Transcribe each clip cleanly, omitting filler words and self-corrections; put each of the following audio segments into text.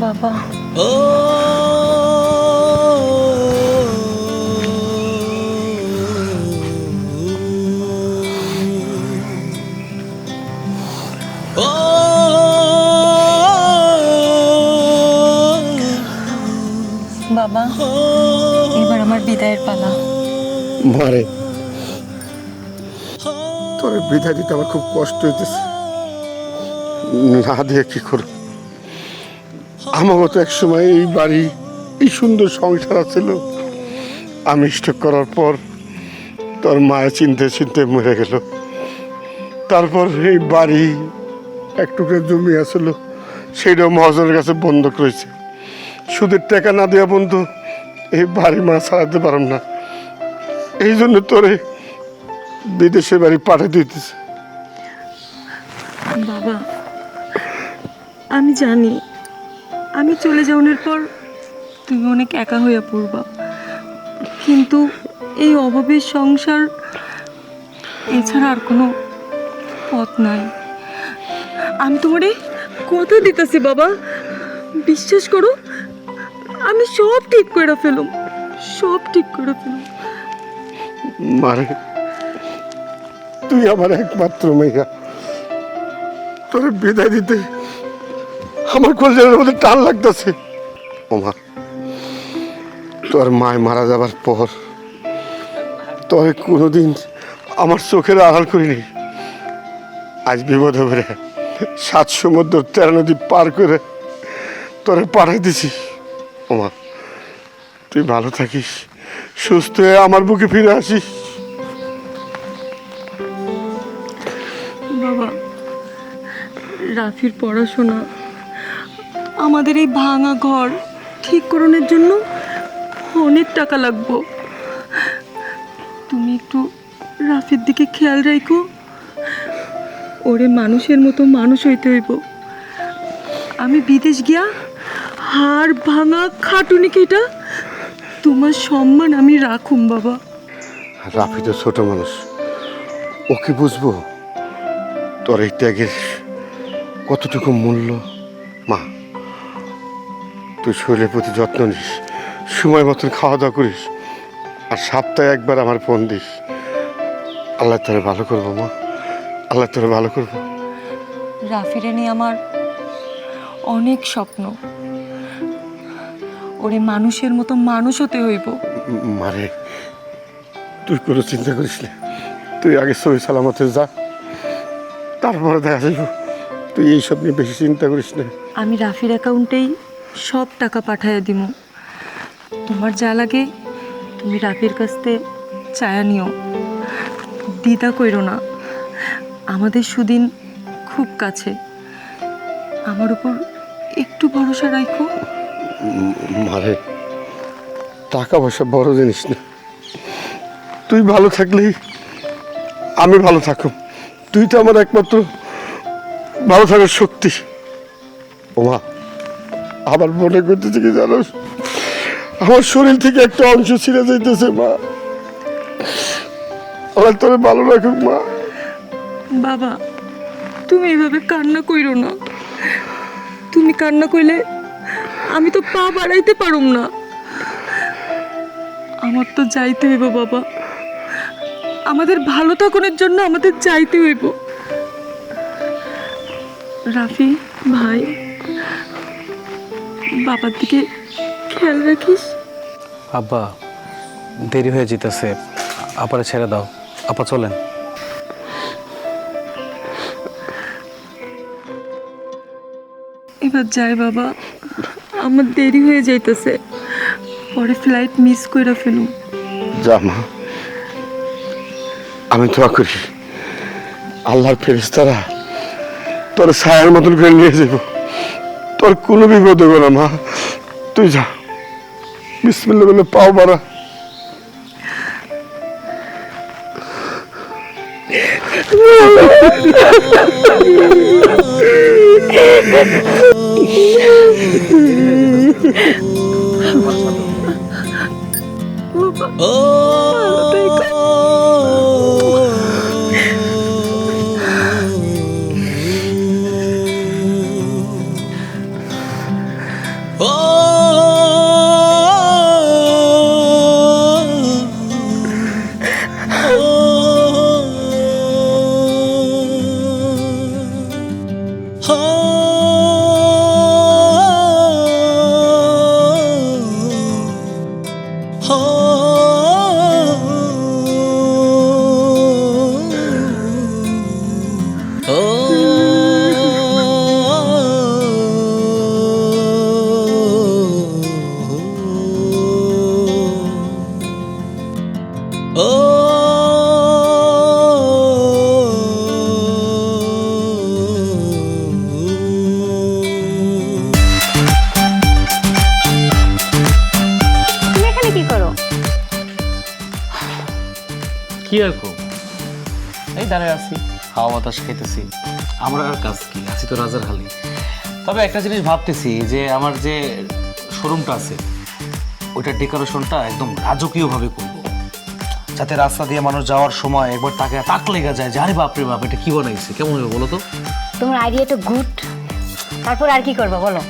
বাবা বাবা এবার আমার বিদায়ের পালা। মারে তোর বিদায় দিতে আমার খুব কষ্ট হইতেছে, না দিয়ে কি করব। আমারও তো এক সময় এই বাড়ি, এই সুন্দর সংসার ছিল। আমি স্ট্রোক করার পর তোর মায়ের চিনতে চিনতে মরে গেল। তারপর এই বাড়ি একটু জমি আসলো, সেইটাও মহাজনের কাছে বন্ধক রয়েছে। সুদের টাকা না দেওয়া বন্ধু এই বাড়ি মা ছাড়াতে পারলাম না। এই জন্য তোরে বিদেশে বাড়ি পাঠিয়ে দিতেছে। বাবা আমি জানি আমি চলে যাওয়ার পর তুমি অনেক একা হয়ে পড়বা, কিন্তু এই অভাবের সংসার এছাড়া আর কোনো পথ নাই। আমি তোমারে কথা দিতেছি বাবা, বিশ্বাস করো আমি সব ঠিক করে ফেলুম, সব ঠিক করে ফেলুম। মারে তুই আমার একমাত্র মেয়ে, তোর বিদায় দিতে আমার কলেজের মধ্যে টান লাগতেছে। ওমা তোর মায় মারা যাবার পর তোর কোনোদিন আমার চোখের আড়াল করিনি। আজ বিপদে পড়ে 7 সমুদ্র 13 নদী পার করে তোরে পাঠাই দিছি। ওমা তুই ভালো থাকিস, সুস্থ হয়ে আমার বুকে ফিরে আসিস। বাবা রাফির পড়াশোনা, আমাদের এই ভাঙা ঘর ঠিক করানোর জন্য অনেক টাকা লাগবে। তুমি একটু রাফির দিকে খেয়াল রাখো, ওরে মানুষের মতো মানুষ হইতে হইব। আমি বিদেশ গিয়া হাড় ভাঙা খাটুনি কেটা তোমার সম্মান আমি রাখুম বাবা। রাফি তো ছোট মানুষ, ওকে বুঝবো তোর এই ত্যাগের কতটুকু মূল্য। মা তুই শরীরের প্রতি যত্ন নিস, সময় মতন খাওয়া দাওয়া করিস, আর সপ্তাহে একবার আমার ফোন দিস। আল্লাহ তোরে ভালো করবো মা, আল্লাহ তোরে ভালো করবো। রাফিরে নিয়ে আমার অনেক স্বপ্ন, ওরে মানুষের মতো মানুষ হতে হইব। মারে তুই কোনো চিন্তা করিস না, তুই আগে সহি সালামতে যা, তারপরে দেখা যাইব। তুই এইসব নিয়ে বেশি চিন্তা করিস না। আমি রাফির অ্যাকাউন্টেই সব টাকা পাঠাইয়া দিব। তোমার যা লাগে তুমি রাফির কাছ থেকে চায়া নিও, দ্বিধা কইরো না। আমাদের সুদিন খুব কাছে, আমার উপর একটু ভরসা রাখো। মারে টাকা পয়সা বড় জিনিস না, তুই ভালো থাকলেই আমি ভালো থাকুম। তুই তো আমার একমাত্র ভালো থাকার শক্তি। ওমা আবার মনে করতেছে কি জানোস, আমার শরীর থেকে একটা অংশ ছিঁড়ে যাইতেছে। মা আমার তোরে ভালো রাখুক মা। বাবা তুমি এভাবে কান্না কইরো না, তুমি কান্না কইলে আমি তো পা বাড়াইতে পারুম না। আমার তো যাইতে হইব বাবা, আমাদের ভালো থাকুনের জন্য আমাদের যাইতে হইব। রাফি ভাই বাবার দিকে খেয়াল রাখিস। আব্বা দেরি হয়ে যেতেছে, আপারে ছেড়ে দাও। আপা চলেন। এবার যাই বাবা, আমার দেরি হয়ে যাইতেছে, পরে ফ্লাইট মিস কইরা ফেলুম। যা মা, আমি দোয়া করি আল্লাহর ফেরেশতারা তোর ছায়ার মতন করে নিয়ে যাব, তোর কোনো বিপদ হবে না মা। তুই যা, বিসমিল্লাহ বলে পাও বাড়া। তুমি এখানে কি করো? কি আর করব, এই দাঁড়ায় আছি, হাওয়া বাতাস খাইতেছি। আমার আর কাজ কি, আছি তো রাজার হালি। তবে একটা জিনিস ভাবতেছি যে আমার যে শোরুমটা আছে ওইটার ডেকোরেশনটা একদম রাজকীয়ভাবে করব, যাতে রাস্তা দিয়ে মানুষ যাওয়ার সময় একবার তাকে তাক লেগে যায় যে আরে বাপরে বাপ এটা কি বানাইছে, কেমন হবে বলো তো? তোমার আইডিয়াটা গুড। তারপর আর কি করবে বলো?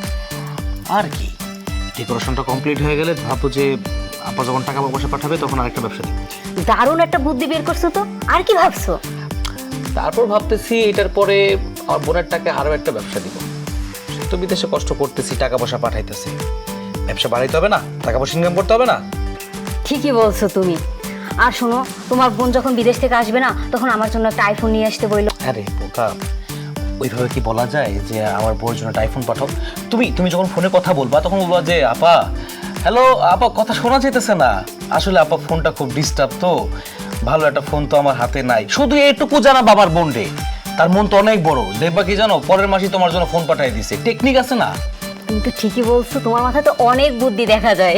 আর কি, ডেকোরেশনটা কমপ্লিট হয়ে গেলে ভাবো যে আপা যখন টাকা পয়সা পাঠাবে তখন আরেকটা ব্যবসা দিব। দারুণ একটা বুদ্ধি বের করছো তো। আর কি ভাবছো? তারপর ভাবতেছি এটার পরে আমার বোনের টাকা আরও একটা ব্যবসা দিব। সে তো বিদেশে কষ্ট করতেছি, টাকা পয়সা পাঠাইতেছে, ব্যবসা বাড়াইতে হবে না, টাকা পয়সা ইনকাম করতে হবে না? ঠিকই বলছো তুমি। আর শোনো, তোমার বোন যখন বিদেশ থেকে আসবে না তখন আমার জন্য একটা আইফোন নিয়ে আসতে বললো। আরে বোকা, ওইভাবে কি বলা যায় যে আমার বউর জন্য একটা আইফোন পাঠাও? তুমি যখন ফোনে কথা বলবা তখন বলবা যে আপা, হ্যালো আপা, কথা শোনা যেতেছে না। আসলে আপা ফোনটা খুব ডিস্টার্ব, তো ভালো একটা ফোন তো আমার হাতে নাই। শুধু এইটুকু জানা বাবার বোন রে, তার মন তো অনেক বড়। দেখবা কি জানো, পরের মাসেই তোমার জন্য ফোন পাঠিয়ে দিছে। টেকনিক আছে না? তুমি তো ঠিকই বলছো, তোমার মাথায় তো অনেক বুদ্ধি দেখা যায়।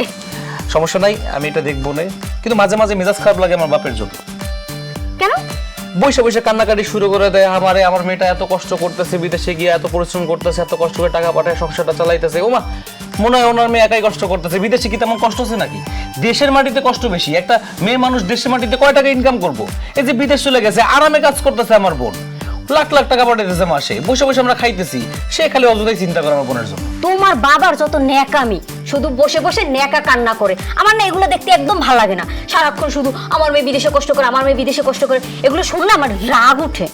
সমস্যা নাই, আমি এটা দেখবো না। কিন্তু মাঝে মাঝে মেজাজ খারাপ লাগে আমার বাপের জন্য। কেন? বসে বসে কান্নাকাটি শুরু করে দেয়। আমার মেয়েটা এত কষ্ট করতেছে, বিদেশে গিয়ে এত পরিশ্রম করতেছে, এত কষ্ট করে টাকা পাঠায় সংসারটা চালাইতেছে। ওমা, মনে হয় ওনার মেয়ে একাই কষ্ট করতেছে। বিদেশে কি তেমন কষ্ট আছে নাকি? দেশের মাটিতে কষ্ট বেশি। একটা মেয়ে মানুষ দেশের মাটিতে কয় টাকা ইনকাম করবো? এই যে বিদেশ চলে গেছে, আরামে কাজ করতেছে আমার বোন, লাখ লাখ টাকা পাঠাইতেছে মাসে। বসে বসে আমরা খাইতেছি, সে খালি অযথাই চিন্তা করে আমার বোনের জন্য। তোমার বাবার যত ন্যাকামি, শুধু বসে বসে ন্যাকা কান্না করে। আমার না এগুলো দেখতে একদম ভালো লাগে না। সারাক্ষণ শুধু আমার মেয়ে বিদেশে কষ্ট করে, আমার মেয়ে বিদেশে কষ্ট করে, এগুলো শুনলে আমার রাগ উঠে।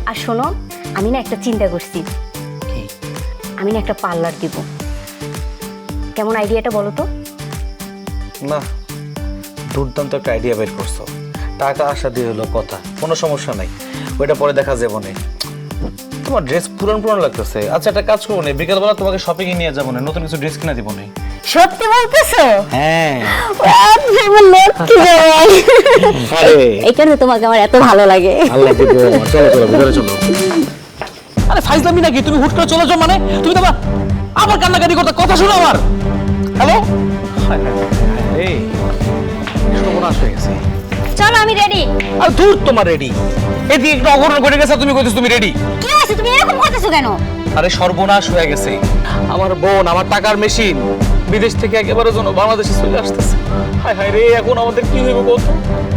আর শোনো, আমি না একটা চিন্তা করছি, কি? আমি না একটা পার্লার দিব। কেমন আইডিয়াটা বলো তো? না, দুর্দান্ত একটা আইডিয়া বের করছো। টাকা আশা দিয়ে হলো কথা, কোনো সমস্যা নাই, ওইটা পরে দেখা যাবে না। তোমার ড্রেস পুরান লাগতেছে। আচ্ছা একটা কাজ করবো না, বিকালবেলা তোমাকে শপিং এ নিয়ে যাবো না, নতুন কিছু ড্রেস কিনে দিবো না। সত্যি বলতেছো? হ্যাঁ। এই কারণে তোমাকে আমার এত ভালো লাগে। চলো ভিতরে চলো। আরে ফাইজলামি নাকি, তুমি হুট করে চলে যাও মানে? তুমি তো আবার কান্নাকাটি করতে, কথা শোনো আমার। হ্যালো, এই সর্বনাশ হয়ে গেছে। চলো, আমি রেডি। আর দূর, তোমার রেডি? এদিকে একটা অঘটন ঘটে গেছে, তুমি কইতেছ তুমি রেডি? কি হয়েছে? তুমি এরকম করতেছো কেন? আরে সর্বনাশ হয়ে গেছে। আমার বোন, আমার টাকার মেশিন বিদেশ থেকে একেবারে জন্য বাংলাদেশে চলে আসতেছে। হায় হায় রে, এখন আমাদের কি হইব কত?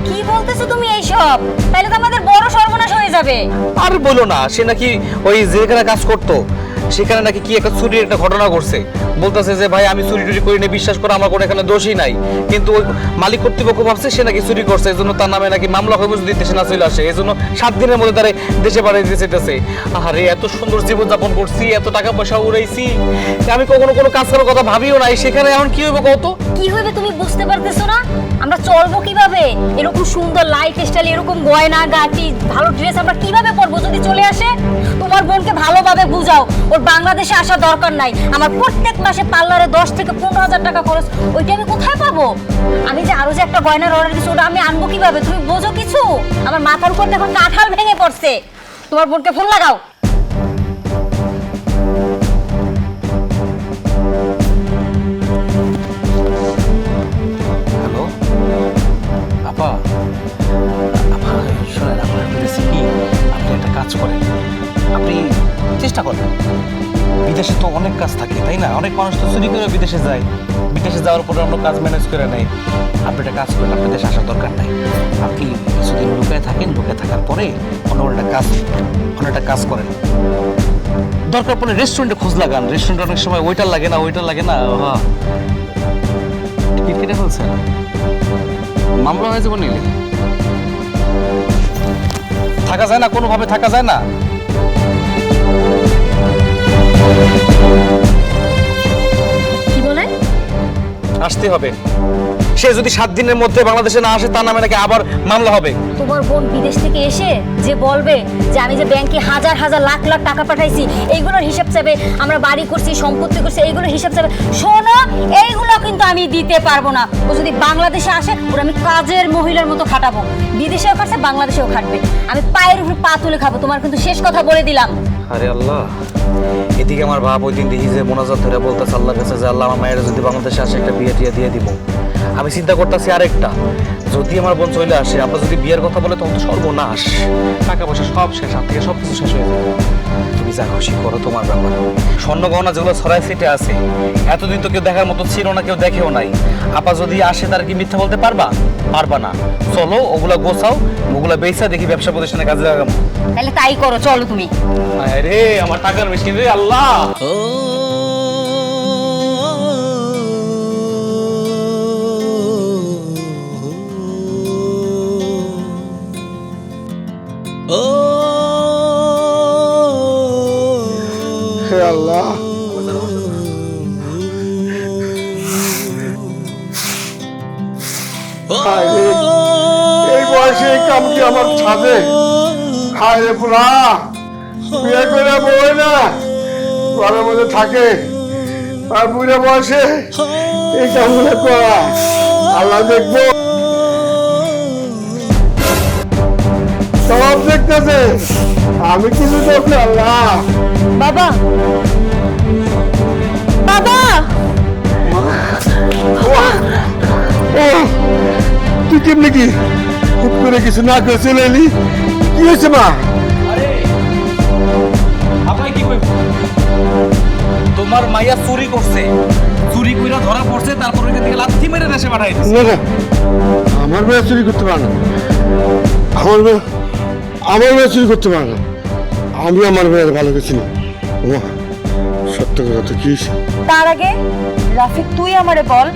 কি বলতেছো তুমি এইসব? তাহলে তো আমাদের বড় সর্বনাশ হয়ে যাবে। আর বলো না, সে নাকি ওই যেখানে কাজ করতো সেখানে নাকি কি একটা চুরির একটা ঘটনা ঘটছে। বলতেছে যে ভাই আমি চুরি টুরি করি না, বিশ্বাস করো আমার কোনো এখানে দোষই নাই। কিন্তু ওই মালিক কর্তৃপক্ষ ভাবছে সে নাকি চুরি করছে, এই জন্য তার নামে নাকি মামলা হয়ে যদি দেশে না চলে আসে, এই জন্য 7 দিনের মধ্যে তারা দেশে পাঠিয়ে দিতে চাইতেছে। আরে এত সুন্দর জীবনযাপন করছি, এত টাকা পয়সা উড়াইছি, আমি কখনো কোনো কাজ করার কথা ভাবিও নাই। সেখানে এখন কি হইব কত? কি হইবে তুমি বুঝতে পারতেছো না? আমরা চলবো কিভাবে? এরকম সুন্দর লাইফ স্টাইল, এরকম গয়না গাটি, ভালো ড্রেস আমরা কিভাবে পরবো যদি চলে আসে? তোমার বোনকে ভালোভাবে বুঝাও, ওর বাংলাদেশে আসা দরকার নাই। আমার প্রত্যেক মাসে পার্লারে 10 থেকে 15,000 টাকা খরচ, ওইটা আমি কোথায় পাবো? আমি যে আরো যে একটা গয়নার অর্ডার দিচ্ছি, ওটা আমি আনবো কিভাবে? তুমি বোঝো কিছু? আমার মাথার উপর দেখো কাঁঠাল ভেঙে পড়ছে। তোমার বোনকে ফোন লাগাও। হ্যালো আপা, শোনেন, আপনার বলেছি কি, আপনি একটা কাজ করেন, আপনি চেষ্টা করেন। বিদেশে তো অনেক কাজ থাকে, তাই না? অনেক মানুষ তো চুরি করে বিদেশে যায়, বিদেশে যাওয়ার পরে অন্য কাজ ম্যানেজ করে নেয়। আপনি একটা কাজ করেন, আপনার দেশে আসার দরকার নাই। আপনি কিছুদিন লুকায় থাকেন, লুকায় থাকার পরে অন্য একটা কাজ করেন। দরকার পড়লে রেস্টুরেন্টে খোঁজ লাগান। রেস্টুরেন্টে অনেক সময় ওয়েটার লাগে না। হ্যাঁ, টিকিট কেটে ফেলছেন, মামলা হয়ে যাবো নিলে। থাকা যায় না, কোনোভাবে থাকা যায় না। আসতে হবে। সে যদি 7 দিনের মধ্যে বাংলাদেশে না আসে তার নামে নাকি আবার মামলা হবে। তোমার বোন বিদেশ থেকে এসে যে বলবে যে আমি যে ব্যাংকে হাজার হাজার লাখ লাখ টাকা পাঠাইছি, এইগুলোর হিসাব চাবে, আমরা বাড়ি করছি, সম্পত্তি করছি, এইগুলোর হিসাব চাবে। শোনো, এইগুলো কিন্তু আমি দিতে পারবো না। ও যদি বাংলাদেশে আসে ওর আমি কাজের মহিলার মতো খাটাবো। বিদেশেও খাটছে, বাংলাদেশেও খাটবে। আমি পায়ের উপর পা তুলে খাবো, তোমার কিন্তু শেষ কথা বলে দিলাম। আরে আল্লাহ, এদিকে আমার বাপ ওই দিন দেখি যে মোনাজাত ধরে বলতেছে আল্লাহর কাছে যে আল্লাহ আমার মায়ের যদি বাংলাদেশে আসে একটা বিয়ে টিয়ে দিয়ে দিব। আমি চিন্তা করতেছি আরেকটা, যদি আমার বোন চলে আসে, আপনার যদি বিয়ের কথা বলে তখন তো সর্বনাশ, টাকা পয়সা সব শেষ, হাত থেকে সব কিছু শেষ হয়ে যাবে। তুমি যা খুশি করো, তোমার ব্যাপার। স্বর্ণ গহনা যেগুলো ছড়াই ছিটে আছে, এতদিন তো কেউ দেখার মতো ছিল না, কেউ দেখেও নাই। আপা যদি আসে তার কি মিথ্যা বলতে পারবা? পারবা না। চলো ওগুলা গোছাও, ওগুলা বেচা দেখি ব্যবসা প্রতিষ্ঠানে কাজে লাগাবো। তাহলে তাই করো, চলো তুমি। আরে আমার টাকার বেশি রে আল্লাহ। হে আল্লাহ, হায় রে, এই বয়সে এই কাম কি আমার ছাদে? হায় রে পুরা, বিয়ে করে বই না ঘরের মধ্যে থাকে, আর বুড়ে বয়সে এই কামগুলো করা, আল্লাহ দেখবো, সব দেখতেছে, আমি কিছু দেখি আল্লাহ। বাবা, বাবা, ও তুই কেমনি কি হুট করে কিছু না করে চলে এলি? কি হয়েছে মা? আরে আপনি কি কইব? তোমার মাইয়া চুরি করছে, চুরি কইরা ধরা পড়ছে, তারপর ওইখান থেকে লাথি মেরে দেশে পাঠাই দিছে। না না, আমার মেয়ে চুরি করতে পারে না, আমার মেয়ে চুরি করতে পারে না। আমি আমার মেয়ের ভালো গেছি না। মা, সত্য কথা তো কি? তার আগে রাফিক তুই আমারে বল,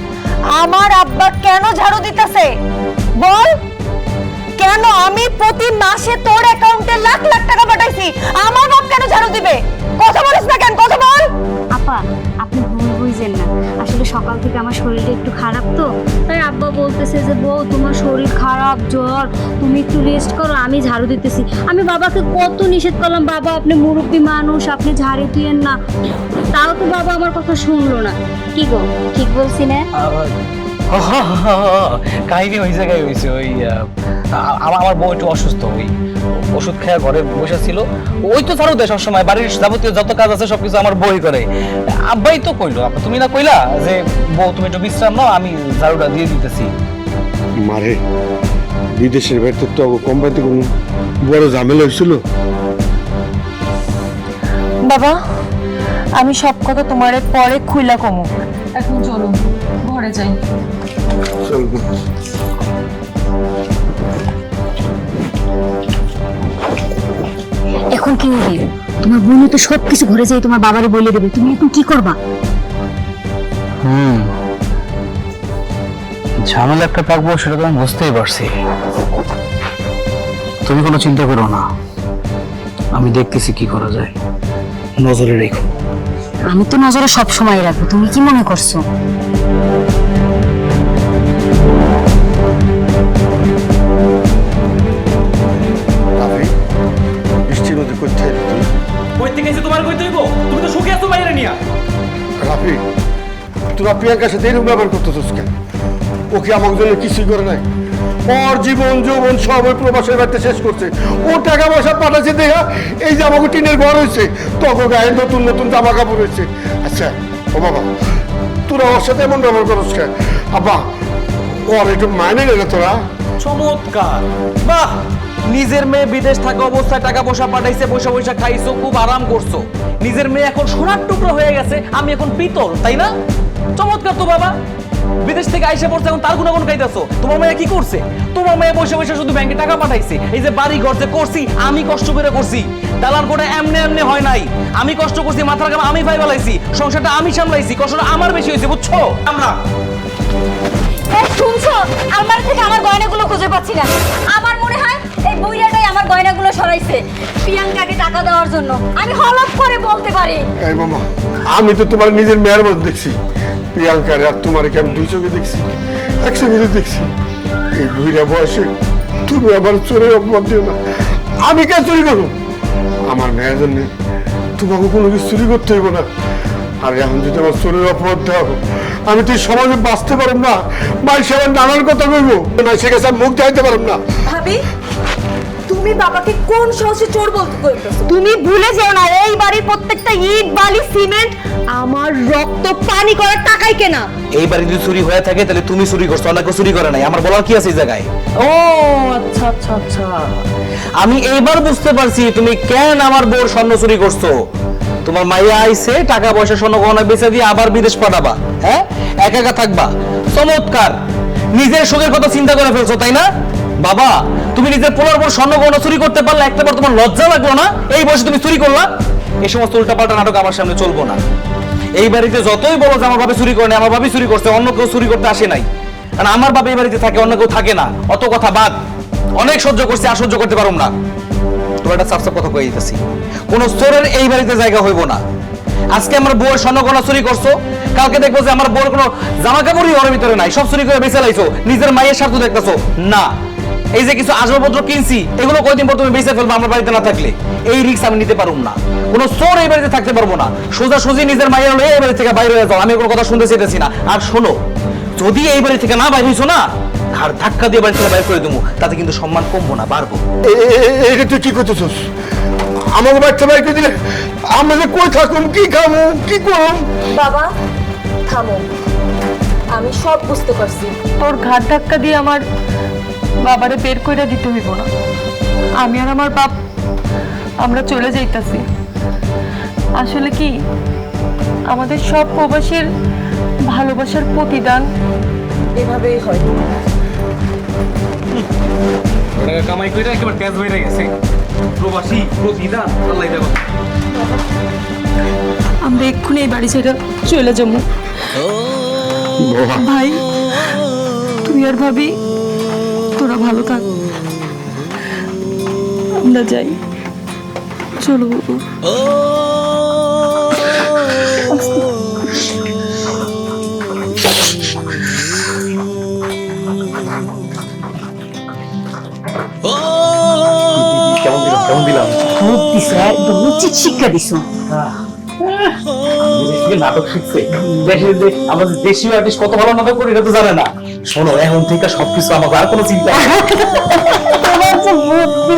আমার আব্বা কেন ঝাড়ু দিতেছে? বল, কেন আমি প্রতি মাসে তোর অ্যাকাউন্টে লাখ লাখ টাকা পাঠাইছি, আমার বাপ কেন ঝাড়ু দিবে? কথা বলিস না কেন? কথা বল। আপা, আপনি ভুল বুঝছেন না। আসলে সকাল থেকে আমার শরীরটা একটু খারাপ, তো তাই আব্বা বলতেছে যে বউ তোমার শরীর খারাপ, জ্বর, তুমি একটু রেস্ট করো, আমি ঝাড়ু দিতেছি। আমি বাবাকে কত নিষেধ করলাম, বাবা আপনি মুরব্বী মানুষ, আপনি ঝাড়ু দিয়েন না, তাও তো বাবা আমার কথা শুনলো না। কি গো, ঠিক বলছি না? কাহিনী ওই জায়গায় হয়েছে, ওই আমার বউ একটু অসুস্থ, ওই ওষুধ খেয়ে ঘরে বসে ছিল, ওই তো ঝাড়ু দেয় সবসময়, বাড়ির যাবতীয় যত কাজ আছে সবকিছু আমার বই করে। আব্বাই তো কইলো, তুমি না কইলা যে বউ তুমি একটু বিশ্রাম নাও, আমি ঝাড়ুটা দিয়ে দিতেছি। মারে, বিদেশের বাড়িতে তো কোম্পানিতে কোনো বড় ঝামেলা হয়েছিল? বাবা, আমি সব কথা তোমারে পরে খুইলা কমু। এখন চলো ঘরে যাই। চল। এখন কি হবে? তোমার বোন তো সবকিছু ঘরে যাই তোমার বাবারে বলে দেবে, তুমি এখন কি করবা? ঝামেলা একটা পাকবো সেটা তো আমি বুঝতেই পারছি। তুমি কোনো চিন্তা করো না, আমি দেখতেছি কি করা যায়, নজরে রেখো। আমি তো নজরে সব সময় রাখবো, তুমি কি মনে করছো? বৃষ্টির মধ্যে কোথায় তুই? কই থেকে এসে তোমার কই তুইবো? তুমি তো সুখে আছো বাইরে নিয়া। রাফি, তোরা প্রিয়াঙ্কার সাথে এরকম ব্যবহার করতেছিস কেন? ওকে আমার জন্য কিছুই করে নাই। ওর জীবন যৌবন সব ওই প্রবাসের বাড়িতে শেষ করছে। ও টাকা পয়সা পাঠাচ্ছে দেখা এই যে আমাকে টিনের ঘর হয়েছে, তখন গায়ে নতুন নতুন জামা কাপড় হয়েছে। আচ্ছা ও বাবা, তোরা ওর সাথে এমন ব্যবহার করছ কেন? আব্বা, ওর একটু মাইনে নে না তোরা। চমৎকার, বাহ! নিজের মেয়ে বিদেশ থাকা অবস্থায় টাকা পয়সা পাঠাইছে, পয়সা পয়সা খাইছো, খুব আরাম করছো। নিজের মেয়ে এখন সোনার টুকরো হয়ে গেছে, আমি এখন পিতল, তাই না? চমৎকার তো বাবা। বিদেশ থেকে আইসা পড়ছে, এখন তার গুণাগুণ গাইতেছো। তোমার মেয়ে কি করছে? তোমার মেয়ে বসে বসে শুধু ব্যাংকে টাকা পাঠাইছে। এই যে বাড়ি ঘর যে করছি, আমি কষ্ট করে করছি। দালান করে এমনি এমনি হয় নাই, আমি কষ্ট করছি, মাথার ঘাম আমি ভাই বেলাইছি, সংসারটা আমি সামলাইছি, কষ্টটা আমার বেশি হয়েছে, বুঝছো? আমরা শুনছো, আলমারি থেকে আমার গয়নাগুলো খুঁজে পাচ্ছি না। আমার মনে হয় এই বুইড়াটাই আমার গয়নাগুলো সরাইছে প্রিয়াঙ্কাকে টাকা দেওয়ার জন্য। আমি হলফ করে বলতে পারি। এই মামা, আমি তো তোমার নিজের মেয়ের মধ্যে দেখছি, প্রিয়াঙ্কার আর তোমার কি আমি দুই চোখে দেখছি, একসঙ্গে দেখছি। এই বুড়া বয়সে তুমি আবার চোরের অপমান দিও না। আমি কেন চুরি করবো? আমার মেয়ের জন্য তোমাকে কোনো কিছু চুরি করতে হইব না। আর এখন যদি আমার চোরের অপরাধ দেওয়া হোক, আমি তো এই সমাজে বাঁচতে পারব না। মাই সবার নানার কথা কইব না, সে কাছে মুখ দেখাইতে পারব না। ভাবি, তুমি বাবাকে কোন সাহসে চোর বলতে কইতেছো? তুমি ভুলে যেও না এই বাড়ির প্রত্যেকটা ইট বালি সিমেন্ট আমার রক্ত পানি করার টাকাই কেনা। এই বাড়ি যদি চুরি হয়ে থাকে তাহলে তুমি চুরি করছো, অন্য কেউ চুরি করে নাই। আমার বলার কি আছে এই জায়গায়? ও আচ্ছা আচ্ছা আচ্ছা, আমি এইবার বুঝতে পারছি তুমি কেন আমার বউর স্বর্ণ চুরি করছো। তোমার মাইয়া আইছে টাকা পয়সা স্বর্ণ গহনা বেচে দিয়ে আবার বিদেশ পাঠাবা, হ্যাঁ? একা একা থাকবা, চমৎকার। নিজের সুখের কথা চিন্তা করে ফেলছো, তাই না? বাবা, তুমি নিজের পোলার বড় স্বর্ণ গহনা চুরি করতে পারলে একটাবার তোমার লজ্জা লাগলো না? এই বয়সে তুমি চুরি করলা? এই সমস্ত উল্টাপাল্টা নাটক আমার সামনে চলবো না। এই বাড়িতে যতই বলো যে আমার ভাবে চুরি করে না, আমার ভাবি চুরি করছে, অন্য কেউ চুরি করতে আসে নাই। কারণ আমার বাবা এই বাড়িতে থাকে, অন্য কেউ থাকে না। অত কথা বাদ, অনেক সহ্য করছি, আর সহ্য করতে পারুম না। তোমার একটা সাফ সাফ কথা কয়ে দিতেছি, কোন চোরের এই বাড়িতে জায়গা হইব না। আজকে আমার বউয়ের স্বর্ণ গহনা চুরি করছো, কালকে দেখবো যে আমার বউয়ের কোনো জামা কাপড়ই ঘরের ভিতরে নাই, সব চুরি করে বেঁচে লাইছো, নিজের মায়ের স্বার্থ দেখতেছো না। এই যে কিছু আসবাবপত্র কিনছি, এগুলো কয়দিন পর তুমি বেঁচে ফেলবো আমার বাড়িতে না থাকলে। এই রিস্ক আমি নিতে পারুম না। কোন চোর এই বাড়িতে থাকতে পারবো না। সোজা সুজি নিজের মায়ের হলে এই বাড়ি থেকে বাইরে হয়ে যাও, আমি কোনো কথা শুনতে চাইতেছি না। আর শোনো, যদি এই বাড়ি থেকে না বাইর হইছো না, আর ধাক্কা দিয়ে বাড়ি থেকে বাইর করে দেবো, তাতে কিন্তু সম্মান কমবো না, বাড়বো। এটা তুই কি করতেছিস? আমাকে বাচ্চা বাইর করে দিলে আমরা যে কই থাকুম, কি খামু, কি করুম? বাবা থামো, আমি সব বুঝতে পারছি। তোর ঘাট ধাক্কা দিয়ে আমার বাবারে বের করে দিতে হইব না। আমি আর আমার বাপ আমরা চলে যাইতাছি। আসলে কি, আমাদের সব প্রবাসীর ভালোবাসার প্রতিদান এভাবেই হয়। কামাই করে একেবারে তেজ বেড়ে গেছে, প্রবাসী প্রতিদান, আল্লাহ দেখো। আমরা এক্ষুনি এই বাড়ি ছেড়ে চলে যাবো। ভাই, তুই আর ভাবি তোরা ভালো থাক, আমরা যাই। চলো বাবু। কেমন দিলাম? খুব দিছে, একদম উচিত শিক্ষা দিছো। নাটক শিখছে আমাদের দেশীয় আর্টিস্ট কত ভালো নাটক করে, এটা তো জানে না। শোনো, এখন থেকে সবকিছু আমাকে আর কোনো চিন্তা নেই। তোমার যে বুদ্ধি।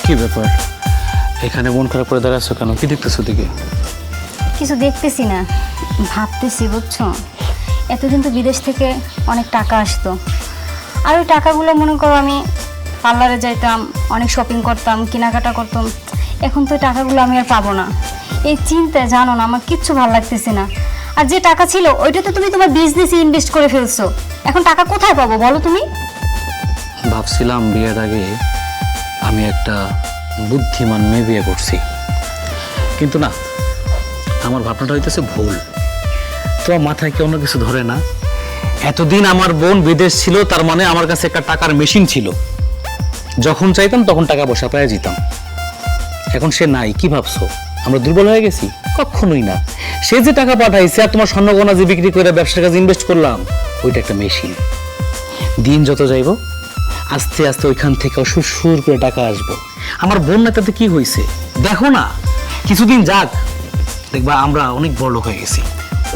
কি ব্যাপার, এখানে মন খারাপ করে দাঁড়াচ্ছ কেন? কি দেখতেছো দিকে? কিছু দেখতেছি না, ভাবতেছি, বুঝছো? এতদিন তো বিদেশ থেকে অনেক টাকা আসতো, আর ওই টাকাগুলো মনে করো আমি পার্লারে যাইতাম, অনেক শপিং করতাম, কেনাকাটা করতাম। এখন তো ওই টাকাগুলো আমি আর পাবো না। এই চিন্তায় জানো না আমার কিচ্ছু ভালো লাগতেছে না। আর যে টাকা ছিল ওইটা তো তুমি তোমার বিজনেসে ইনভেস্ট করে ফেলছো, এখন টাকা কোথায় পাবো বলো তুমি? ভাবছিলাম বিয়ের আগে আমি একটা বুদ্ধিমান মেয়ে বিয়ে করছি, কিন্তু না, আমার ভাবনাটা হইতেছে ভুল। তোমার মাথায় কি অন্য কিছু ধরে না? এতদিন আমার বোন বিদেশ ছিল, তার মানে আমার কাছে একটা টাকার মেশিন ছিল, যখন চাইতাম তখন টাকা পয়সা পেয়ে যেতাম। এখন সে নাই, কি ভাবছো আমরা দুর্বল হয়ে গেছি? কখনোই না। সে যে টাকা পাঠাইছে আর তোমার স্বর্ণগহনা যে বিক্রি করে ব্যবসার কাজে ইনভেস্ট করলাম, ওইটা একটা মেশিন। দিন যত যাইব আস্তে আস্তে ওইখান থেকে সুর করে টাকা আসবো। আমার বোন না, তাতে কি হয়েছে দেখো না, কিছুদিন যাক, দেখবা আমরা অনেক বড় লোক হয়ে গেছি।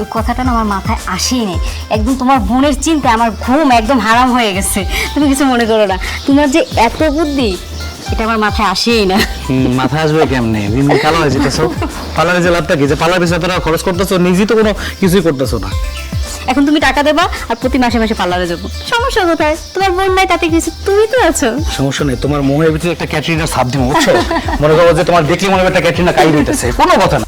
ওই কথাটা না আমার মাথায় আসেনি, একদম তোমার বোনের চিন্তায় আমার ঘুম একদম হারাম হয়ে গেছে। তুমি কিছু মনে করো না, তোমার যে এত বুদ্ধি এটা আমার মাথায় আসেই না। মাথায় আসবে কেমনে? দিন দিন কালো হয়ে যেতেছো। পার্লারে যে লাভটা কি, যে পার্লার পিছনে তোরা খরচ করতেছো, নিজেই তো কোনো কিছুই করতেছো না। এখন তুমি টাকা দেবা আর প্রতি মাসে মাসে পার্লারে যাবো, সমস্যা কোথায়? তোমার বোন নাই তাতে কিছু, তুমি তো আছো। সমস্যা নেই, তোমার মোহের ভিতরে একটা ক্যাটরিনার ছাপ দিব, বুঝছো? মনে করো যে তোমার দেখলে মনে হবে একটা ক্যাটরিনা কাই হইতেছে, কোনো কথা না।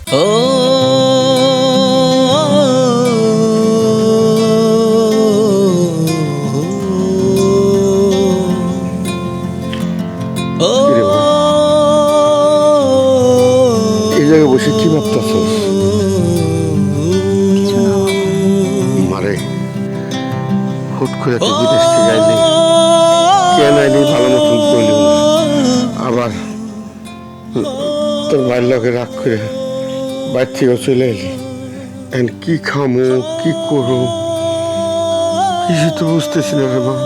এই জায়গায় বসে কি ভাবতেছস? করে তুই বিদেশ থেকে আইলি, কেন আইলি ভালো মতন করলি না। আবার তোর ভাইয়ের লোকে রাগ করে বাইর থেকে চলে এলি। এখন কি খামো কি করো কিছু তো বুঝতেছি না রে মা।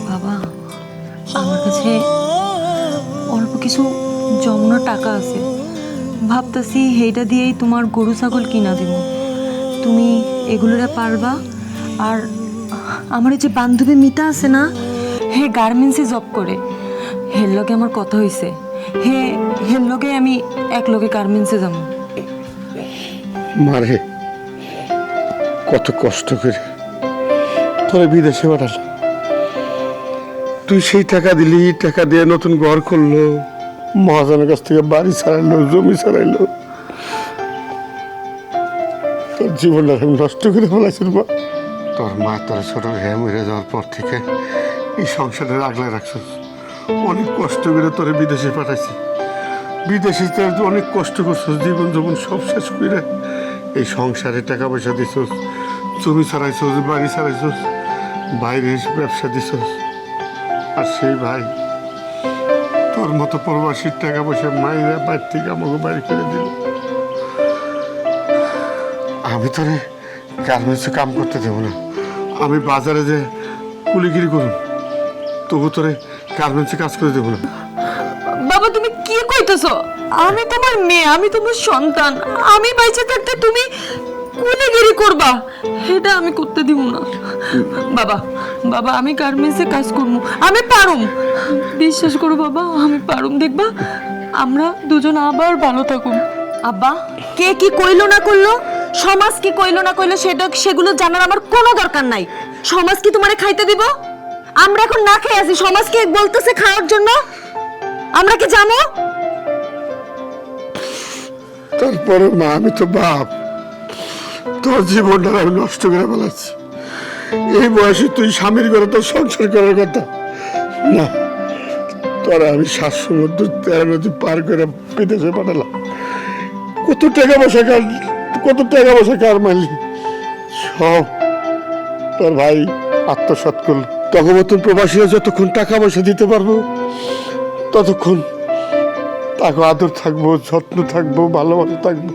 বাবা, আমার কাছে অল্প কিছু জমানো টাকা আছে, ভাবতেছি সেইটা দিয়েই তোমার গরু ছাগল কিনা দিব। তুমি এগুলোরা পারবা। আর আমার এই যে বান্ধবী মিতা আছে না, হে গার্মেন্টসে জব করে, হের লগে আমার কথা হয়েছে, হের লগে আমি এক লগে গার্মেন্টসে যাবো। মারে কত কষ্ট করে তোরে বিদেশে পাঠাল, তুই সেই টাকা দিলি, টাকা দিয়ে নতুন ঘর করলো, মহাজনের কাছ থেকে বাড়ি ছাড়াইলো, জমি ছাড়াইলো, তোর জীবনটা আমি নষ্ট করে ফেলাইছিল মা। তোর মা তোর ছোট হয়ে মরে যাওয়ার পর থেকে এই সংসারে আগলে রাখছিস। অনেক কষ্ট করে তোরে বিদেশে পাঠাইছি, বিদেশে তোর অনেক কষ্ট করছিস, জীবন জীবন সব শেষ করে এই সংসারে টাকা পয়সা দিছস, জমি ছাড়াইছস, বাড়ি ছাড়াইছস, বাইরে ব্যবসা দিছস। আর সেই ভাই তোর মতো প্রবাসীর টাকা পয়সা মায়েরা বাইর থেকে আমাকে বাইরে করে দিল। আমি তোরে গার্মেন্টসে কাম করতে দেবো না, আমি বাজারে যে কুলিগিরি করুন, তবু তোরে গার্মেন্টসে কাজ করে দেবো না। বাবা, তুমি কি কইতেছো? আমি তোমার মেয়ে, আমি তোমার সন্তান, আমি বাইচে থাকতে তুমি কুলিগিরি করবা, এটা আমি করতে দিব না। বাবা, বাবা, আমি গার্মেন্টসে কাজ করবো, আমি পারুম, বিশ্বাস করো বাবা, আমি পারুম। দেখবা আমরা দুজন আবার ভালো থাকুম। আব্বা, কে কি কইলো না করলো, সমাজ কি কইলো না কইলো, সেগুলো জানার আমার কোনো দরকার নাই। সমাজ কি তোমারে খাইতে দিব? আমরা এখন না খেয়ে আছি, সমাজ কি বলতেছে খাওয়ার জন্য? আমরা কি জানো? তারপরে মা আমি তো বাপ, তোর জীবনটা আমি নষ্ট করে ফেলাচ্ছি। এই বয়সে তুই স্বামীর ঘরে তোর সংসার করার কথা না, তোরা আমি 7 সমুদ্র 13 নদী পার করে বিদেশে পাঠালাম। কত টাকা পয়সা কার মারলি, সব তোর ভাই আত্মসাৎ করলো। তখন মতন প্রবাসীরা যতক্ষণ টাকা পয়সা দিতে পারবো, ততক্ষণ তাকে আদর থাকবো, যত্ন থাকবো, ভালোবাসা থাকবো।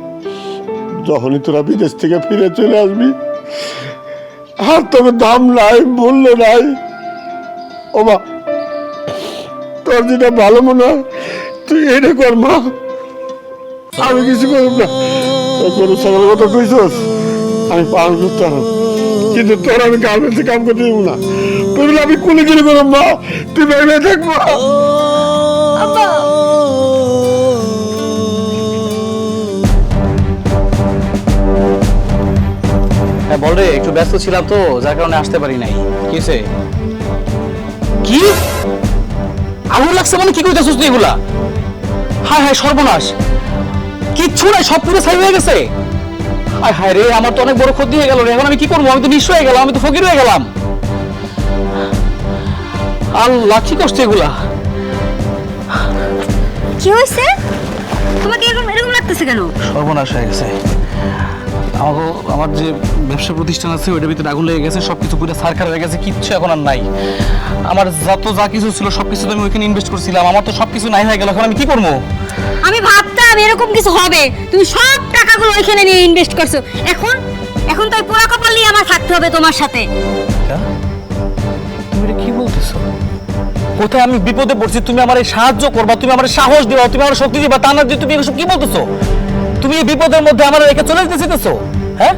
যখনই তোরা বিদেশ থেকে ফিরে চলে আসবি, আর তোকে দাম নাই, মূল্য নাই। ও মা, তোর যেটা ভালো মনে হয় তুই এটা কর মা, আমি কিছু করব না। গরু ছাগলের কথা কইছস, আমি পালন করতে পারব, কিন্তু তোর আমি গার্মেন্টসে কাম করতে দেবো না। তোর আমি কুলিগিরি করব মা, তুই ভেবে দেখবো। হ্যাঁ বল রে, একটু ব্যস্ত ছিলাম তো, যার কারণে আসতে পারি নাই। কিসে কি আগুন লাগছে মানে কি কইতাছিস তুই এগুলা? হায় হায় সর্বনাশ, কিচ্ছু নাই, সব পুরো ছাই হয়ে গেছে। হায় হায় রে, আমার তো অনেক বড় ক্ষতি হয়ে গেল রে। এখন আমি কি করবো? আমি তো নিঃস্ব হয়ে গেলাম, আমি তো ফকির হয়ে গেলাম। আল্লাহ, কি করছে এগুলা? কি হয়েছে? তোমাকে এরকম এরকম লাগতেছে কেন? সর্বনাশ হয়ে গেছে। আমার যে ব্যবসা প্রতিষ্ঠান আছে ওইটার ভিতরে আগুন লেগে গেছে, সবকিছু পুরো সারখার হয়ে গেছে, কিচ্ছু এখন আর নাই। আমার যা কিছু ছিল সবকিছু তো আমি ওইখানে ইনভেস্ট করছিলাম, আমার তো সবকিছু নাই হয়ে গেল। এখন আমি কি করবো? আমি ভাবতাম এরকম কিছু হবে, তুমি সব টাকাগুলো ওইখানে নিয়ে ইনভেস্ট করছো। এখন তাই পোড়া কপাল নিয়ে আমার থাকতে হবে তোমার সাথে। তুমি এটা কি বলতেছো? কোথায় আমি বিপদে পড়ছি তুমি আমার সাহায্য করবা, তুমি আমার সাহস দিবা, তুমি আমার শক্তি দিবা, তা না যে তুমি এসব কি বলতেছো? তুমি এই বিপদের মধ্যে আমার রেখে চলে যেতে চাইতেছো? হ্যাঁ,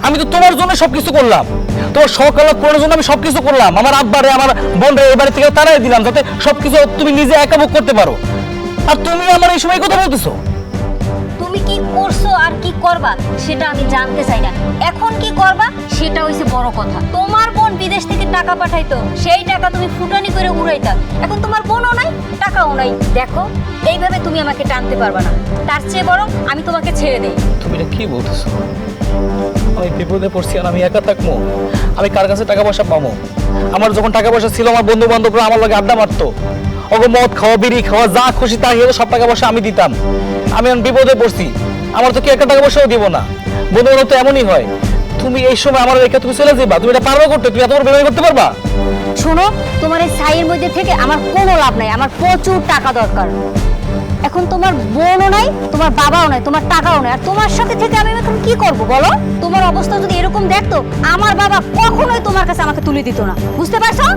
আমি তো তোমার জন্য সবকিছু করলাম, তোমার সকালত পড়ার জন্য আমি সবকিছু করলাম। আমার আব্বারে আমার বোনরে এই বাড়ি থেকে তাড়াই দিলাম যাতে সবকিছু তুমি নিজে একা ভোগ করতে পারো, আর তুমি আমার এই সময় কথা বলতেছো? তুমি কি করছো আর কি করবা সেটা আমি জানতে চাই না, এখন কি করবা সেটা হইছে বড় কথা। তোমার বোন বিদেশ থেকে টাকা পাঠাইতো, সেই টাকা তুমি ফুটানি করে উড়াইতা। এখন তোমার বোনও নাই, টাকাও নাই। দেখো, এইভাবে তুমি আমাকে টানতে পারবা না, তার চেয়ে বরং আমি তোমাকে ছেড়ে দেই। তুমি এটা কি বলতেছো? আমি বিপদে পড়ছি আর আমি একা থাকবো? আমি কার কাছে টাকা পয়সা পাবো? আমার যখন টাকা পয়সা ছিল, আমার বন্ধু বান্ধবরা আমার লগে আড্ডা মারতো, ওগো মদ খাওয়া, বিড়ি খাওয়া, যা খুশি তা খেয়ে সব টাকা পয়সা আমি দিতাম। আমি এখন বিপদে পড়ছি, আমার তো কি একটা টাকা পয়সাও দিব না। বন্ধু বান্ধব তো এমনই হয়, তুমি এই সময় আমার রেখে তুমি চলে যাবা? তুমি এটা পারবে করতে? তুমি এত বড় বেমানি করতে পারবা? শোনো, তোমার এই সাইয়ের মধ্যে থেকে আমার কোনো লাভ নাই, আমার প্রচুর টাকা দরকার। এখন তোমার বোনও নাই, তোমার বাবাও নাই, তোমার টাকাও নাই, আর তোমার সাথে থেকে আমি এখন কি করব বলো? তোমার অবস্থা যদি এরকম দেখতো, আমার বাবা কখনোই তোমার কাছে আমাকে তুলে দিত না, বুঝতে পারছো?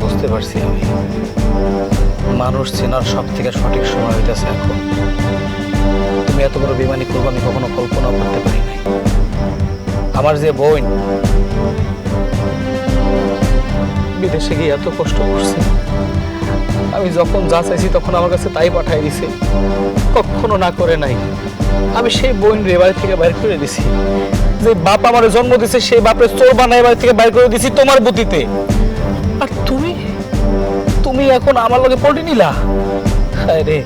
বুঝতে পারছি আমি। মানুষ চেনার সব থেকে সঠিক সময় হইতেছে এখন। তুমি এত বড় বেমানি করবো আমি কখনো কল্পনা করতে পারি নাই। আমার যে বোন বিদেশে গিয়ে এত কষ্ট করছে, আমি যখন যা চাইছি তখন আমার কাছে তাই পাঠাই দিছে, কখনো না করে নাই। আমি সেই বোন রে বাড়ি থেকে বাইর করে দিছি। যে বাপ আমার জন্ম দিছে সেই বাপের চোর বানাই বাড়ি থেকে বাইর করে দিছি তোমার বুদ্ধিতে। আর তুমি তুমি এখন আমার লগে পড়ে নিলা। হায় রে,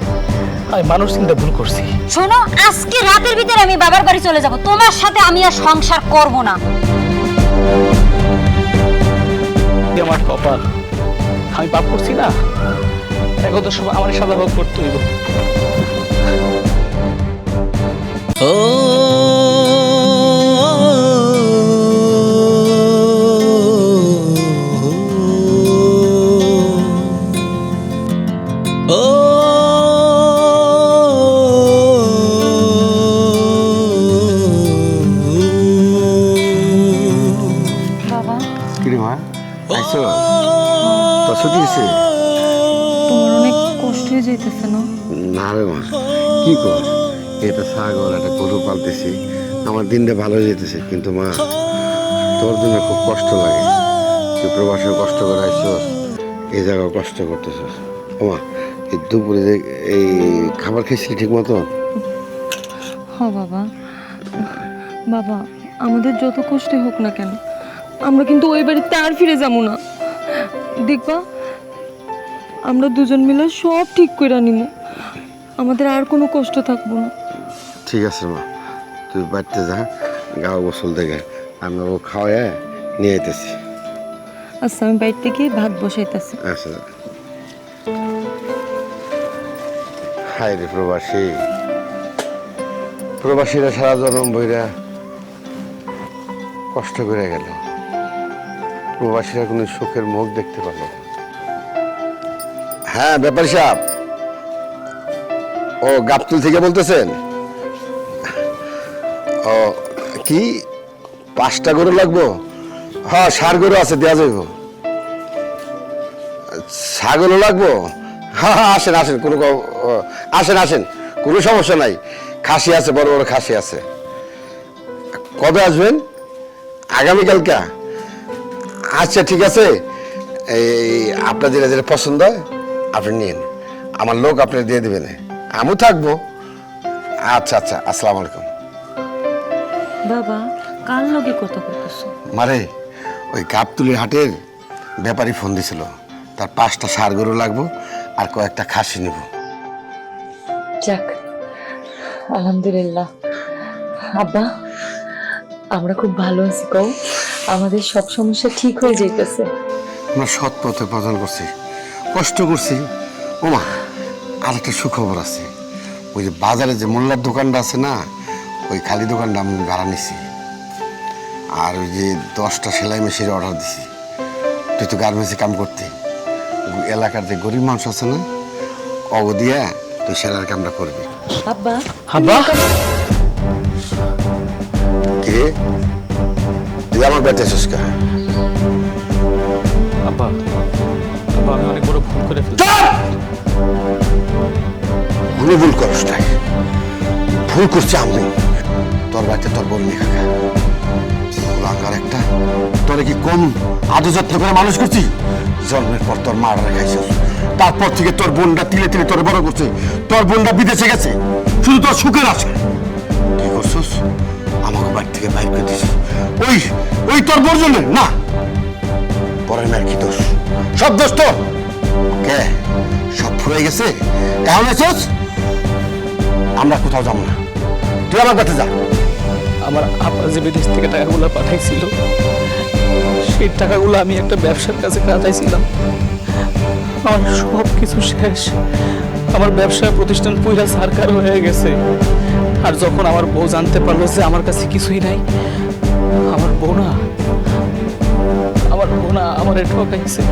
আমি মানুষ চিন্তা ভুল করছি। শোনো, আজকে রাতের ভিতরে আমি বাবার বাড়ি চলে যাব, তোমার সাথে আমি আর সংসার করব না। আমার কপাল, আমি পাপ করছি না, এখন তো সব আমার সাদা ভাগ করতে হইব। বাবা, কিরে মা, আইসো? তোর ছুটি হয়েছে? তোমার অনেক কষ্ট হয়ে যাইতেছে না? না রে মা, কি কর, এটা ছাগল একটা গরু পালতেছি, আমার দিনটা ভালো যেতেছে। কিন্তু মা, তোর জন্য খুব কষ্ট লাগে। তুই প্রবাসে কষ্ট করে আইসস, এই জায়গায় কষ্ট করতেছস। ও মা, এই দুপুরে যে এই খাবার খেয়েছিলি ঠিক মতো? হ বাবা। বাবা, আমাদের যত কষ্টই হোক না কেন, আমরা কিন্তু ওই বাড়িতে আর ফিরে যাবো না। দেখবা, আমরা দুজন মিলে সব ঠিক করে নিব, আমাদের আর কোনো কষ্ট থাকবো না। ঠিক আছে মা, তুই বাড়িতে যা, গাও গোসল দেখে আমি ও খাওয়ায় নিয়ে আইতেছি। আচ্ছা, আমি বাইর থেকে ভাত বসাইতেছি। আচ্ছা। হায় রে প্রবাসী, প্রবাসীরা সারা জনম বইরা কষ্ট করে গেল, প্রবাসীরা কোনো সুখের মুখ দেখতে পারল না। হ্যাঁ ব্যাপারী সাহেব, ও গাবতুল থেকে বলতেছেন? ও কি 5টা গরু লাগবো? হ্যাঁ, ষাঁড় গরু আছে, দেওয়া যাইব। ছাগলও লাগবো? হ্যাঁ হ্যাঁ, আসেন আসেন, আসেন আসেন, কোনো সমস্যা নাই। খাসি আছে, বড় বড় খাসি আছে। কবে আসবেন? আগামীকালকা? আচ্ছা ঠিক আছে, এই আপনার যেটা যেটা পছন্দ হয় আপনি নিন, আমার লোক আপনি দিয়ে দেবেন, আমিও থাকবো। আচ্ছা আচ্ছা, আসসালামু আলাইকুম। বাবা, কার লগে কথা কইতেছো? মারে, ওই গাবতুলি হাটের ব্যাপারী ফোন দিছিল, তার 5টা ষাঁড় গরু লাগবো আর কয়েকটা খাসি নেব। যাক, আলহামদুলিল্লাহ। আব্বা, আমরা খুব ভালো আছি, কও আমাদের সব সমস্যা ঠিক হয়ে যাইতেছে। আমরা সৎ পথে প্রদান করছি, কষ্ট করছি। ওমা, আর একটা সুখবর আছে, ওই যে বাজারে যে মোল্লার দোকানটা আছে না, ওই খালি দোকানটা আমি ভাড়া নিছি। আর ওই যে 10টা সেলাই মেশিনের অর্ডার দিছি। তুই তো গার্মেন্টসে কাম করতে, এলাকার যে গরিব মানুষ আছে না, অগ দিয়া তুই সেলার কামটা করবি। আব্বা, আব্বা, কে তুই আমার বেঁচে আছিস কা? আব্বা, আব্বা, আমি অনেক বড় ভুল করে ফেলছি। কোনো ভুল করস নাই, ভুল করছি আমি। তোর বাড়িতে তোর বোন লেখা লাঙ্গার একটা, তোরে কি কম আদর যত্ন করে মানুষ করছি? জন্মের পর তোর মারা খাইছিস, তারপর থেকে তোর বোনটা তিলে তিলে তোর বড় করছে। তোর বোনটা বিদেশে গেছে শুধু তোর সুখের আছে। কি করছিস? আমাকে বাড়ি থেকে বাইর করে দিস। ওই ওই তোর বোর জন্য না, পরের মেয়ের কি দোষ? সব দোষ তো। কে সব ফুরে গেছে, এখন এসেছ? আমরা কোথাও যাবো না, তুই আমার কাছে যা। আমার আপা যে বিদেশ থেকে টাকাগুলো পাঠাইছিল, সেই টাকাগুলো আমি একটা ব্যবসার কাছে কাটাইছিলাম। আমার সব কিছু শেষ, আমার ব্যবসায় প্রতিষ্ঠান পুরা সরকার হয়ে গেছে। আর যখন আমার বউ জানতে পারলো যে আমার কাছে কিছুই নাই, আমার বোনা আমার ঠকাইছে।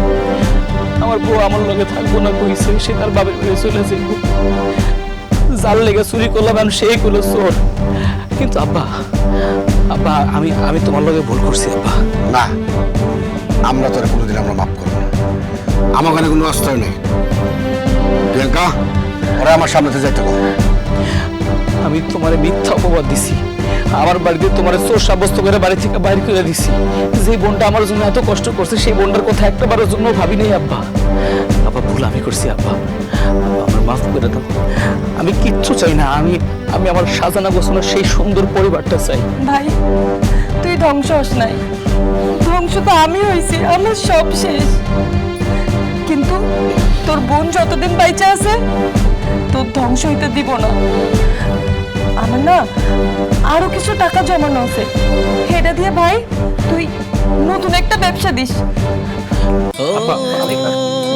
আমার বউ আমার লগে থাকবো না কইছে, সে তার বাবার বাড়ি চলে যাইব। যার লেগে চুরি করলাম আমি সেই করলো চোর। কিন্তু আব্বা আব্বা আমি তোমার লগে ভুল করছি আব্বা। না, আমরা তোর কোনোদিন আমরা মাফ করবো না। আমার কাছে কোনো আশ্রয় নেই। প্রিয়াঙ্কা, ওরা আমার সামনে থেকে যাইতে পারো। আমি তোমার মিথ্যা অপবাদ দিছি, আমার বাড়িতে তোমার চোর সাব্যস্ত করে বাড়ি থেকে বাইরে করে দিছি। যে বোনটা আমার জন্য এত কষ্ট করছে সেই বোনটার কথা একটাবারের জন্য ভাবি নেই আব্বা। আব্বা ভুল আমি করছি আব্বা, আমার মাফ করে দাও। আমি কিচ্ছু চাই না, আমি আমার সাজানা গোছানো সেই সুন্দর পরিবারটা চাই। ভাই তুই ধ্বংস হস নাই, ধ্বংস তো আমি হয়েছি, আমার সব শেষ। কিন্তু তোর বোন যতদিন বাইচা আছে তোর ধ্বংস হইতে দিব না। আমার না আরো কিছু টাকা জমানো আছে, সেটা দিয়ে ভাই তুই নতুন একটা ব্যবসা দিস।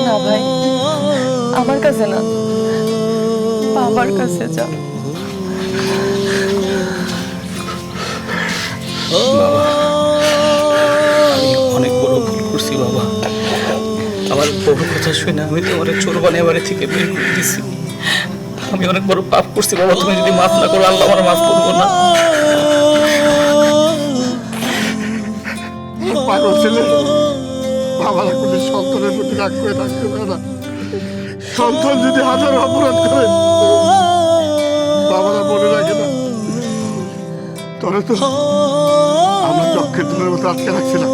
না ভাই, আমার কাছে না, বাবার কাছে যা। আমি অনেক বড় ভুল করছি বাবা। আমার বড় কথা শুনে আমি তোমার চোর বানিয়ে বাড়ি থেকে বের করে দিছি। আমি অনেক বড় পাপ করছি বাবা, তুমি যদি মাফ না করো আল্লাহ আমার মাফ করবো না। পাগল ছেলে, বাবারা কোনো সন্তানের প্রতি রাগ করে থাকতে পারে না। সন্তান যদি হাজার অপরাধ করে বাবারা মনে রাখে না। তোরা তো আমরা চক্ষের ধরের মতো আটকে রাখছিলাম,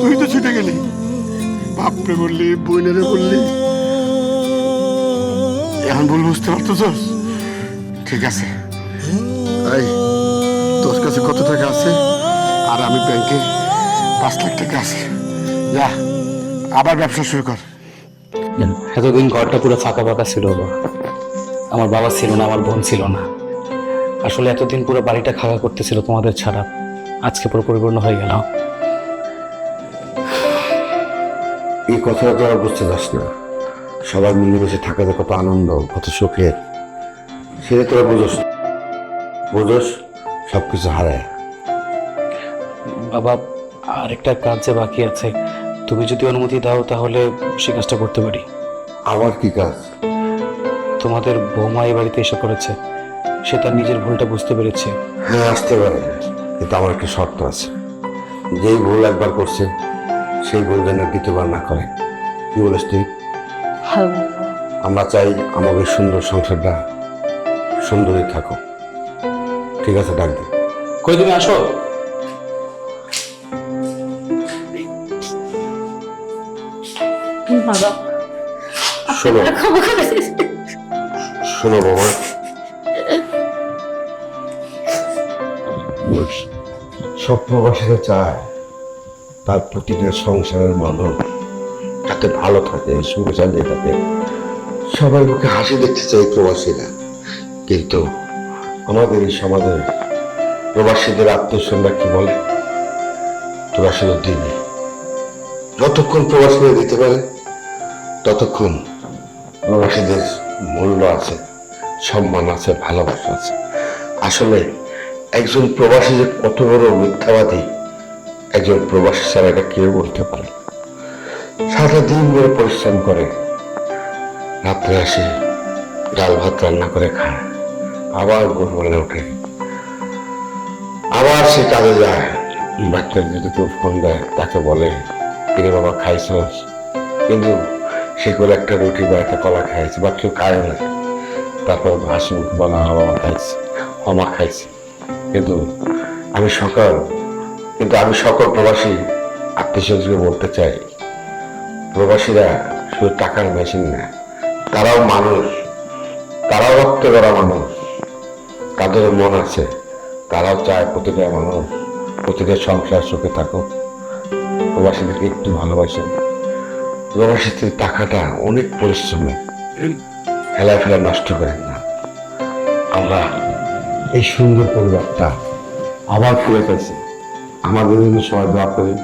তুই তো ছুটে গেলি, বাপরে বললি, বইনেরে বললি। এখন ভুল বুঝতে পারতেছস? ঠিক আছে, এই তোর কাছে কত টাকা আছে? আর আমি ব্যাংকে 5 লাখ টাকা আছে। যা, আবার ব্যবসা শুরু কর। এতদিন ঘরটা পুরো ফাঁকা ফাঁকা ছিল বাবা। আমার বাবা ছিল না, আমার বোন ছিল না। আসলে এতদিন পুরো বাড়িটা খাওয়া করতেছিল তোমাদের ছাড়া, আজকে পুরো পরিপূর্ণ হয়ে গেল। এই কথাটা তো আর বুঝতে পারছ না। সবাই মিলেমিশে থাকাতে কত আনন্দ, কত সুখের, সেটা তোরা বোঝস সবকিছু হারায়। বাবা আরেকটা কাজ যে বাকি আছে, তুমি যদি অনুমতি দাও তাহলে সে কাজটা করতে পারি। আবার কি কাজ? তোমাদের বৌমা এই বাড়িতে এসে পড়েছে, সে তার নিজের ভুলটা বুঝতে পেরেছে। হ্যাঁ, আসতে পারে, কিন্তু আমার একটা শর্ত আছে। যেই ভুল একবার করছে সেই ভুল যেন দ্বিতীয়বার না করে। কি বলিস তুই? আমরা চাই আমাদের সুন্দর সংসারটা সুন্দরই থাকো। ঠিক আছে, ডাক দে। কই তুমি আসো। শোনো শোনো বাবা, সব প্রবাসীরা চায় তার প্রতিটা সংসারের মানুষ যাতে ভালো থাকে, সুখে শান্তি থাকে। সবাই মুখে হাসি দেখতে চাই প্রবাসীরা, কিন্তু আমাদের এই সমাজের প্রবাসীদের আত্মীয়স্বজনরা কি বলে? তোরা শুধু দিবি, যতক্ষণ প্রবাসীরা দিতে পারে ততক্ষণ প্রবাসীদের মূল্য আছে, সম্মান আছে, ভালোবাসা আছে। আসলে একজন প্রবাসী যে কত বড় মিথ্যাবাদী, একজন প্রবাসী ছাড়া এটা কেউ বলতে পারে। সারা দিন ধরে পরিশ্রম করে, রাত্রে আসে ডাল ভাত রান্না করে খায়, আবার ভোর বেলা ওঠে, আবার সে কাজে যায়। বাচ্চার যদি কেউ ফোন দেয় তাকে বলে, কিরে বাবা খাইছস? কিন্তু সে করে একটা রুটি বা একটা কলা খাইছে বা কেউ খায় না, তারপর হাসি মুখে বলা বাবা খাইছে, মা খাইছে। কিন্তু আমি সকল প্রবাসী আত্মীয়স্বজনকে বলতে চাই, প্রবাসীরা শুধু টাকার মেশিন না, তারাও মানুষ, তারাও রক্ত করা মানুষ, তাদেরও মন আছে, তারাও চায় প্রতিটা মানুষ, প্রতিটা সংসার সুখে থাকুক। প্রবাসীদেরকে একটু ভালোবাসেন। প্রবাসীদের টাকাটা অনেক পরিশ্রমে, ফেলায় ফেলা নষ্ট করেন না। আমরা এই সুন্দর পরিবারটা আবার ফিরে পেয়েছি, আমাদের জন্য সবাই দোয়া করি।